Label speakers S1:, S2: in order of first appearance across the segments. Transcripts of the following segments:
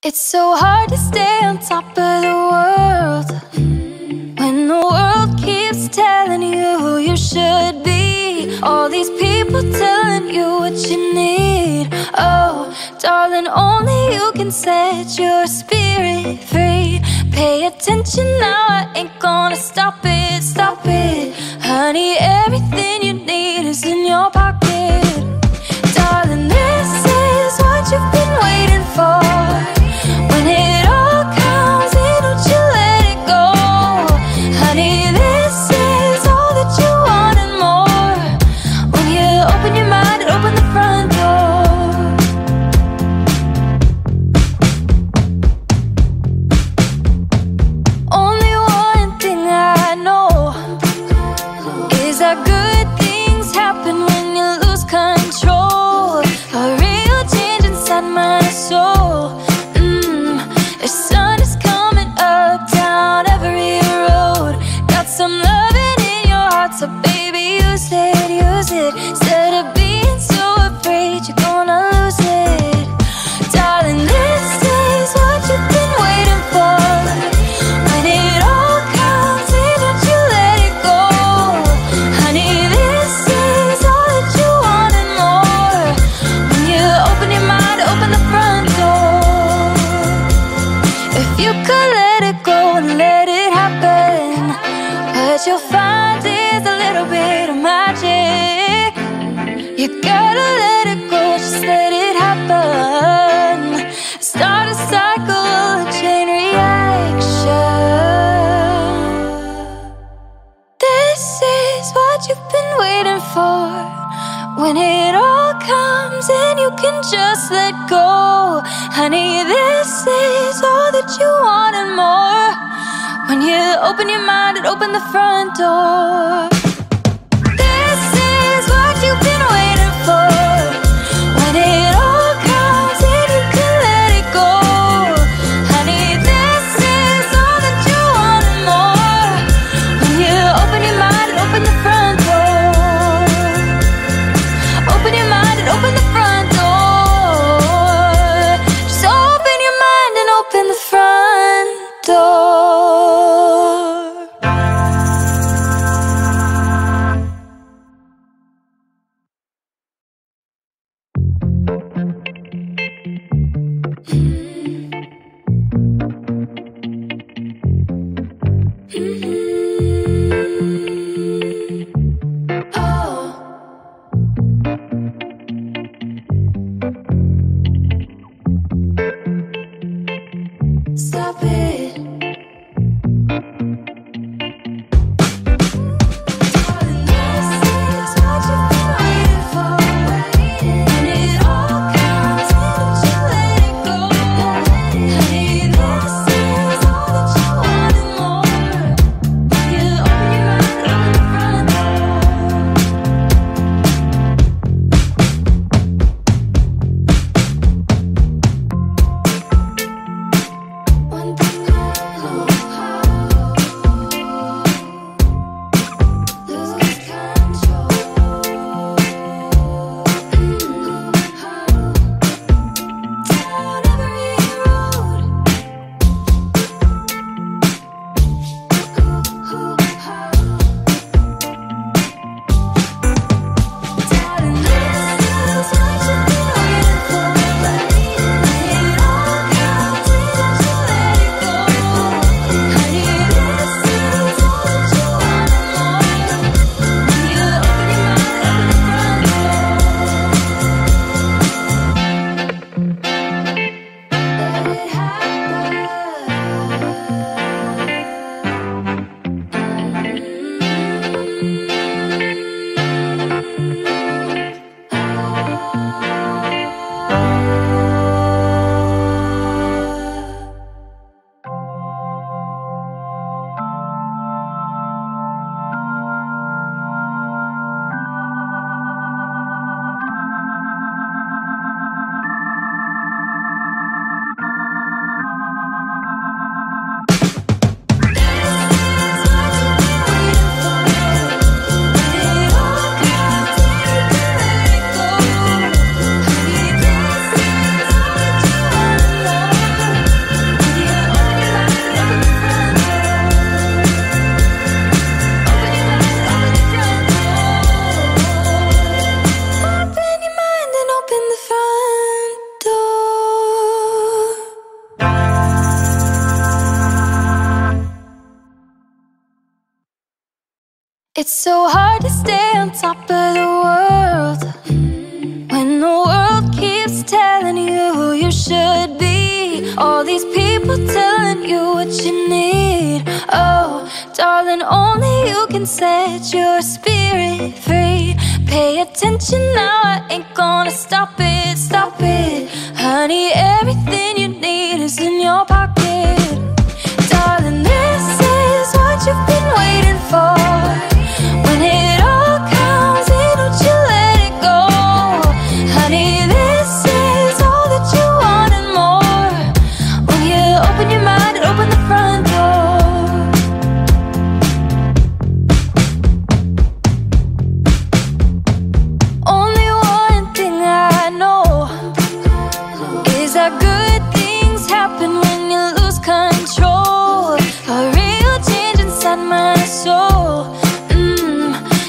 S1: It's so hard to stay on top of the world when the world keeps telling you who you should be. All these people telling you what you need. Oh, darling, only you can set your spirit free. Pay attention now, I ain't gonna stop it, stop it. Honey, everything you need is in your pocket. Darling, this is what you've been waiting for. When it all comes in, don't you let it go. Honey, this is all that you want and more. When you open your mind and open the front door. Only one thing I know is that good things happen when you lose control. A real change inside my soul. The sun is coming up, down every road. Got some loving in your heart, so baby, use it, use it. Instead of being so afraid you're gonna lose it. Darling, this is what you've been waiting for. When it all comes in, don't you let it go. Honey, this is all that you want and more. When you open your mind, open the front door. If you could let it go and let it happen, what you'll find is a little bit of magic. You gotta let it go, just let it happen. Start a cycle, a chain reaction. This is what you've been waiting for. When it all comes in, you can just let go. Honey, this is all that you want and more. When you open your mind and open the front door. This is what you've been waiting for. When it all comes in, you can let it go. Honey, this is all that you want and more. When you open your mind and open the front door. Open your mind and open the front door. Just open your mind and open the front door. so hard to stay on top of the world when the world keeps telling you who you should be. All these people telling you what you need. Oh, darling, only you can set your spirit free. Pay attention now, I ain't gonna stop it, stop it. Honey, everything you need is in your pocket. Darling, this is what you've been waiting for. When it all comes in, don't you let it go. Honey, this is all that you want and more. When you open your mind and open the front door. Only one thing I know is that good things happen when you lose control. A real change inside my soul.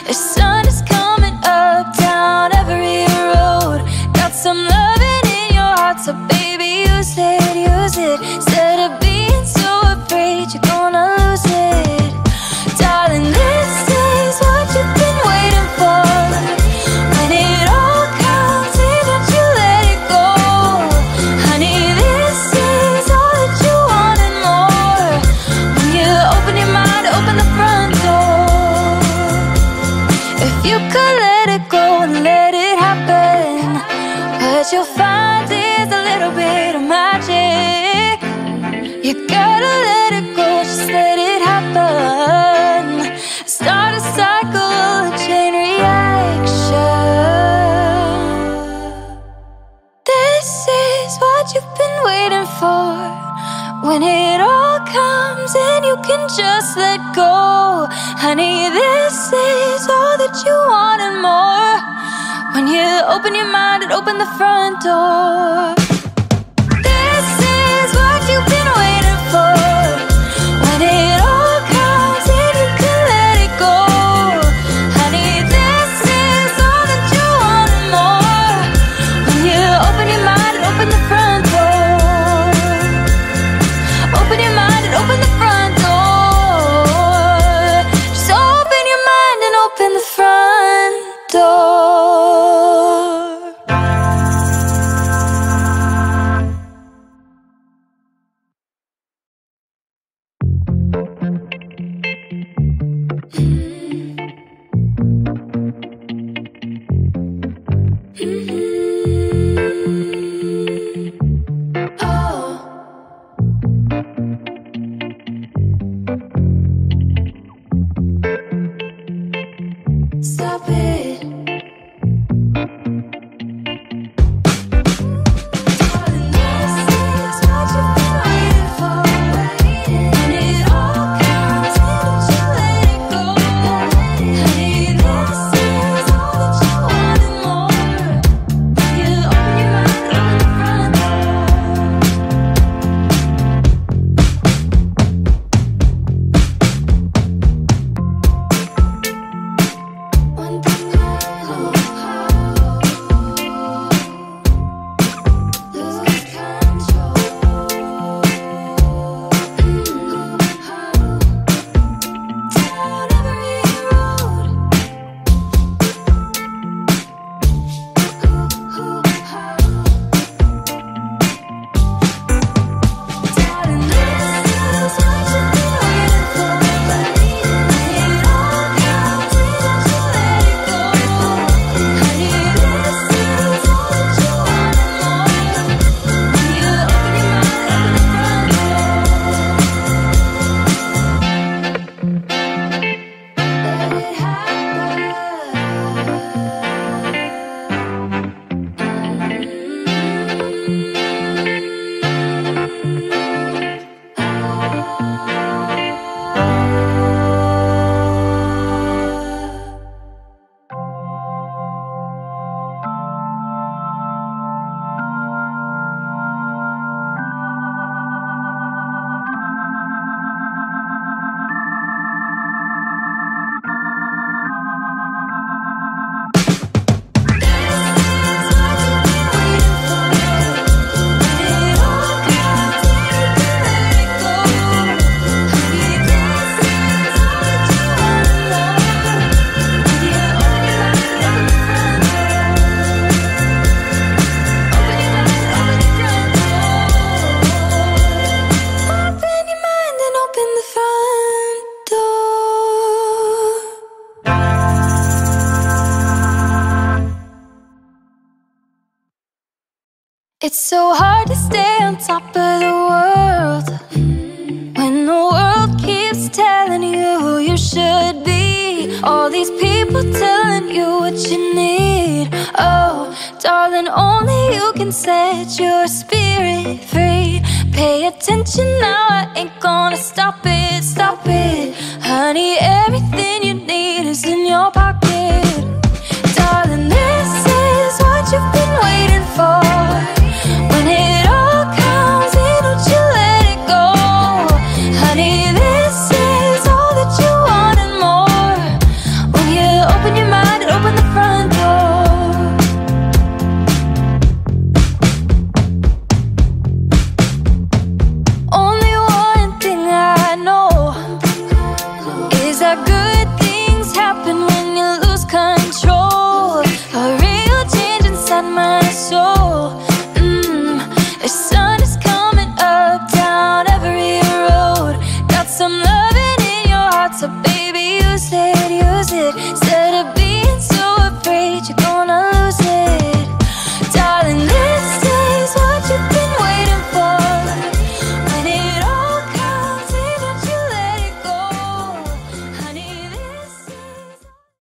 S1: The sun is coming up down every road. Got some loving in your heart, so baby, use it, use it. Instead of being so afraid you're gonna lose it. Darling, this is what you've been waiting for. When it all comes in, don't you let it go. Honey, this is all that you want and more. When you open your mind, open the front door. If you could let it go and let it happen, what you'll find is a little bit of magic. You gotta let it go, just let it happen. Start a cycle, a chain reaction. This is what you've been waiting for. When it all comes in, you can just let go. Honey, this is all that you want and more. When you open your mind and open the front door. This is what you've been waiting for. When it all comes in, you can let it go. Honey, this is all that you want and more. When you open your mind and open the front door. Open your mind and open the front door. Just open your mind and open the front door. It's so hard to stay on top of the world when the world keeps telling you who you should be. All these people telling you what you need. Oh, darling, only you can set your spirit free. Pay attention now, I ain't gonna stop it, stop it. Honey,